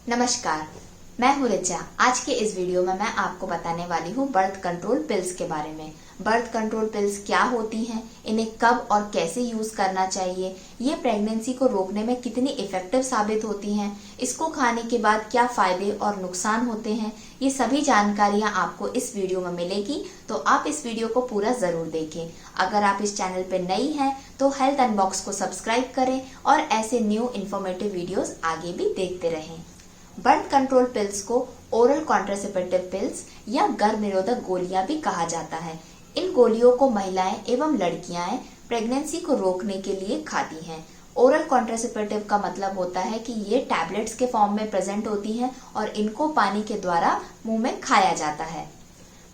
नमस्कार, मैं हूँ रिचा। आज के इस वीडियो में मैं आपको बताने वाली हूँ बर्थ कंट्रोल पिल्स के बारे में। बर्थ कंट्रोल पिल्स क्या होती हैं, इन्हें कब और कैसे यूज करना चाहिए, ये प्रेगनेंसी को रोकने में कितनी इफेक्टिव साबित होती हैं, इसको खाने के बाद क्या फायदे और नुकसान होते हैं, ये सभी जानकारियाँ आपको इस वीडियो में मिलेगी। तो आप इस वीडियो को पूरा जरूर देखें। अगर आप इस चैनल पर नई हैं तो हेल्थ अनबॉक्स को सब्सक्राइब करें और ऐसे न्यू इन्फॉर्मेटिव वीडियोस आगे भी देखते रहें। बर्थ कंट्रोल पिल्स को ओरल कॉन्ट्रासेप्टिव पिल्स या गर्भ निरोधक गोलियां भी कहा जाता है। इन गोलियों को महिलाएं एवं लड़कियां प्रेगनेंसी को रोकने के लिए खाती हैं। ओरल कॉन्ट्रासेप्टिव का मतलब होता है कि ये टैबलेट्स के फॉर्म में प्रेजेंट होती हैं और इनको पानी के द्वारा मुंह में खाया जाता है।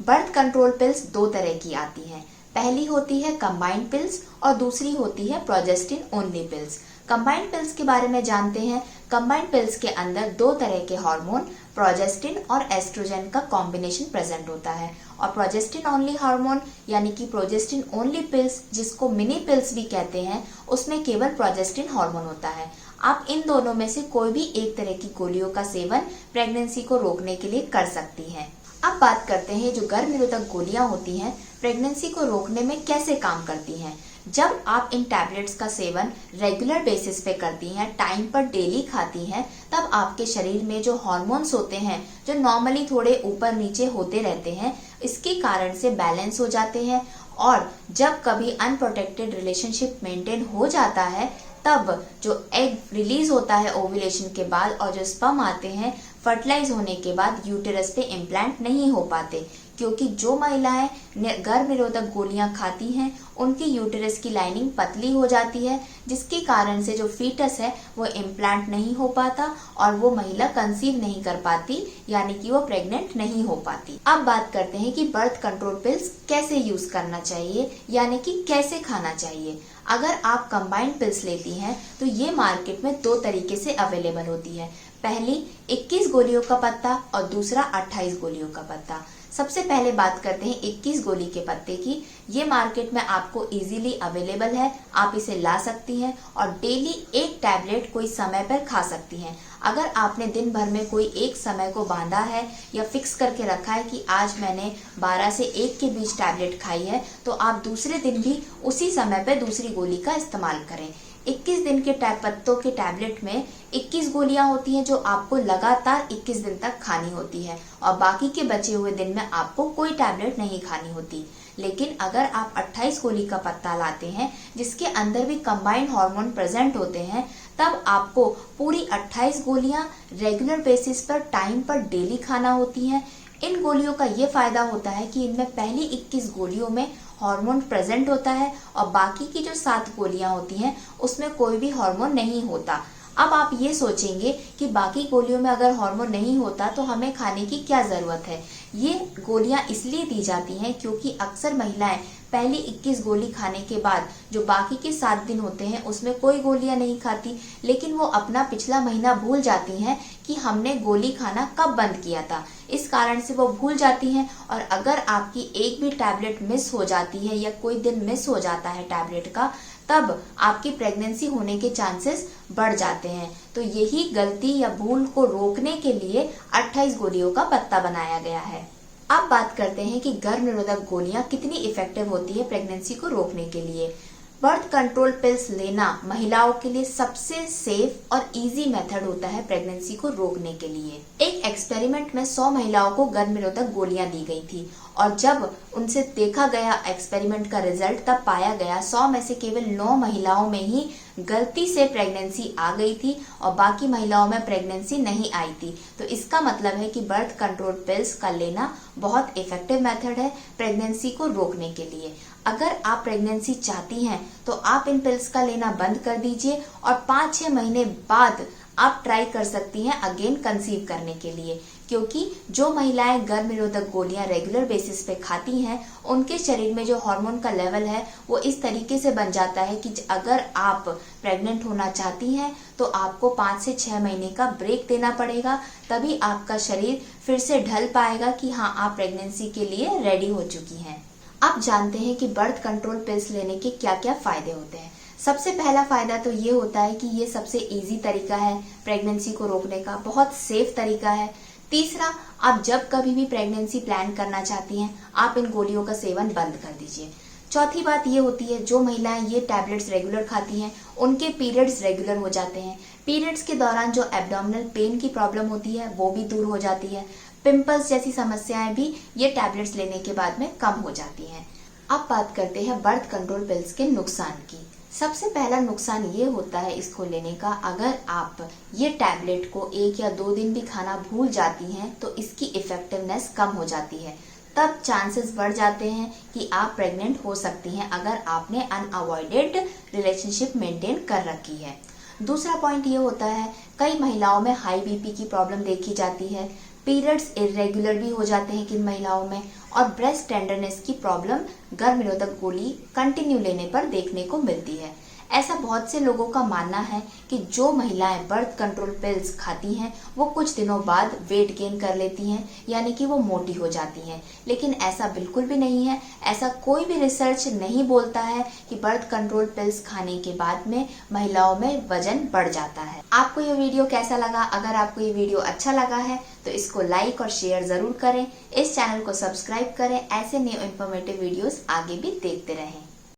बर्थ कंट्रोल पिल्स दो तरह की आती हैं। पहली होती है कंबाइंड पिल्स और दूसरी होती है progestin only pills. Combined pills के बारे में जानते हैं। कंबाइंड पिल्स के अंदर दो तरह के हार्मोन प्रोजेस्टिन और एस्ट्रोजन का कॉम्बिनेशन प्रेजेंट होता है, और प्रोजेस्टिन ओनली हार्मोन यानी कि प्रोजेस्टिन ओनली पिल्स, जिसको मिनी पिल्स भी कहते हैं, उसमें केवल प्रोजेस्टिन हार्मोन होता है। आप इन दोनों में से कोई भी एक तरह की गोलियों का सेवन प्रेगनेंसी को रोकने के लिए कर सकती हैं। अब बात करते हैं जो गर्भ निरोधक गोलियां होती हैं प्रेगनेंसी को रोकने में कैसे काम करती हैं। जब आप इन टैबलेट्स का सेवन रेगुलर बेसिस पे करती हैं, टाइम पर डेली खाती हैं, तब आपके शरीर में जो हार्मोन्स होते हैं जो नॉर्मली थोड़े ऊपर नीचे होते रहते हैं, इसके कारण से बैलेंस हो जाते हैं। और जब कभी अनप्रोटेक्टेड रिलेशनशिप मेंटेन हो जाता है, तब जो एग रिलीज होता है ओव्यूलेशन के बाद और जो स्पर्म आते हैं फर्टिलाइज होने के बाद यूटेरस पे इम्प्लांट नहीं हो पाते, क्योंकि जो महिलाएं गर्भ निरोधक गोलियां खाती हैं उनकी यूटेरस की लाइनिंग पतली हो जाती है, जिसके कारण से जो फीटस है वो इम्प्लांट नहीं हो पाता और वो महिला कंसीव नहीं कर पाती, यानी कि वो प्रेग्नेंट नहीं हो पाती। अब बात करते हैं कि बर्थ कंट्रोल पिल्स कैसे यूज करना चाहिए, यानी कि कैसे खाना चाहिए। अगर आप कंबाइंड पिल्स लेती हैं तो ये मार्केट में दो तरीके से अवेलेबल होती है। पहली 21 गोलियों का पत्ता और दूसरा 28 गोलियों का पत्ता। सबसे पहले बात करते हैं 21 गोली के पत्ते की। ये मार्केट में आपको इजीली अवेलेबल है, आप इसे ला सकती हैं और डेली एक टैबलेट कोई समय पर खा सकती हैं। अगर आपने दिन भर में कोई एक समय को बांधा है या फिक्स करके रखा है कि आज मैंने 12 से 1 के बीच टैबलेट खाई है, तो आप दूसरे दिन भी उसी समय पर दूसरी गोली का इस्तेमाल करें। 21 दिन के पत्तों के टैबलेट में 21 गोलियां होती हैं जो आपको लगातार 21 दिन तक खानी होती है, और बाकी के बचे हुए दिन में आपको कोई टैबलेट नहीं खानी होती। लेकिन अगर आप 28 गोली का पत्ता लाते हैं जिसके अंदर भी कंबाइंड हार्मोन प्रेजेंट होते हैं, तब आपको पूरी 28 गोलियां रेगुलर बेसिस पर टाइम पर डेली खाना होती हैं। इन गोलियों का ये फायदा होता है कि इनमें पहली 21 गोलियों में हार्मोन प्रेजेंट होता है और बाकी की जो 7 गोलियां होती हैं उसमें कोई भी हार्मोन नहीं होता। अब आप ये सोचेंगे कि बाकी गोलियों में अगर हार्मोन नहीं होता तो हमें खाने की क्या जरूरत है। ये गोलियां इसलिए दी जाती हैं क्योंकि अक्सर महिलाएं पहली 21 गोली खाने के बाद जो बाकी के 7 दिन होते हैं उसमें कोई गोलियां नहीं खाती, लेकिन वो अपना पिछला महीना भूल जाती हैं कि हमने गोली खाना कब बंद किया था। इस कारण से वो भूल जाती हैं, और अगर आपकी एक भी टैबलेट मिस हो जाती है या कोई दिन मिस हो जाता है टैबलेट का, तब आपकी प्रेगनेंसी होने के चांसेस बढ़ जाते हैं। तो यही गलती या भूल को रोकने के लिए 28 गोलियों का पत्ता बनाया गया है। अब बात करते हैं कि गर्भ निरोधक गोलियां कितनी इफेक्टिव होती है प्रेगनेंसी को रोकने के लिए। बर्थ कंट्रोल पिल्स लेना महिलाओं के लिए सबसे सेफ और इजी मेथड होता है प्रेगनेंसी को रोकने के लिए। एक एक्सपेरिमेंट में 100 महिलाओं को गर्भ निरोधक गोलियां दी गई थी, और जब उनसे देखा गया एक्सपेरिमेंट का रिजल्ट, तब पाया गया 100 में से केवल 9 महिलाओं में ही गलती से प्रेगनेंसी आ गई थी और बाकी महिलाओं में प्रेगनेंसी नहीं आई थी। तो इसका मतलब है कि बर्थ कंट्रोल पिल्स का लेना बहुत इफेक्टिव मेथड है प्रेगनेंसी को रोकने के लिए। अगर आप प्रेगनेंसी चाहती हैं तो आप इन पिल्स का लेना बंद कर दीजिए और 5-6 महीने बाद आप ट्राई कर सकती हैं अगेन कंसीव करने के लिए, क्योंकि जो महिलाएं गर्भ निरोधक गोलियां रेगुलर बेसिस पे खाती हैं उनके शरीर में जो हार्मोन का लेवल है वो इस तरीके से बन जाता है कि अगर आप प्रेग्नेंट होना चाहती हैं तो आपको 5 से 6 महीने का ब्रेक देना पड़ेगा, तभी आपका शरीर फिर से ढल पाएगा कि हाँ आप प्रेगनेंसी के लिए रेडी हो चुकी हैं। अब जानते हैं कि बर्थ कंट्रोल पिल्स लेने के क्या क्या फायदे होते हैं। सबसे पहला फायदा तो ये होता है कि ये सबसे इजी तरीका है प्रेगनेंसी को रोकने का, बहुत सेफ तरीका है। तीसरा, आप जब कभी भी प्रेगनेंसी प्लान करना चाहती हैं, आप इन गोलियों का सेवन बंद कर दीजिए। चौथी बात ये होती है, जो महिलाएं ये टैबलेट्स रेगुलर खाती हैं, उनके पीरियड्स रेगुलर हो जाते हैं। पीरियड्स के दौरान जो एब्डोमिनल पेन की प्रॉब्लम होती है वो भी दूर हो जाती है। पिंपल्स जैसी समस्याएं भी ये टैबलेट्स लेने के बाद में कम हो जाती हैं। अब बात करते हैं बर्थ कंट्रोल पिल्स के नुकसान की। सबसे पहला नुकसान ये होता है इसको लेने का, अगर आप ये टैबलेट को 1 या 2 दिन भी खाना भूल जाती हैं तो इसकी इफेक्टिवनेस कम हो जाती है। तब चांसेस बढ़ जाते हैं कि आप प्रेग्नेंट हो सकती हैं अगर आपने अनअवॉइडेड रिलेशनशिप मेंटेन कर रखी है। दूसरा पॉइंट ये होता है, कई महिलाओं में हाई बीपी की प्रॉब्लम देखी जाती है। पीरियड्स इरेगुलर भी हो जाते हैं किन महिलाओं में, और ब्रेस्ट टेंडरनेस की प्रॉब्लम गर्भ निरोधक गोली कंटिन्यू लेने पर देखने को मिलती है। ऐसा बहुत से लोगों का मानना है कि जो महिलाएं बर्थ कंट्रोल पिल्स खाती हैं वो कुछ दिनों बाद वेट गेन कर लेती हैं, यानी कि वो मोटी हो जाती हैं। लेकिन ऐसा बिल्कुल भी नहीं है। ऐसा कोई भी रिसर्च नहीं बोलता है कि बर्थ कंट्रोल पिल्स खाने के बाद में महिलाओं में वजन बढ़ जाता है। आपको ये वीडियो कैसा लगा? अगर आपको ये वीडियो अच्छा लगा है तो इसको लाइक और शेयर जरूर करें। इस चैनल को सब्सक्राइब करें। ऐसे न्यू इन्फॉर्मेटिव वीडियोस आगे भी देखते रहें।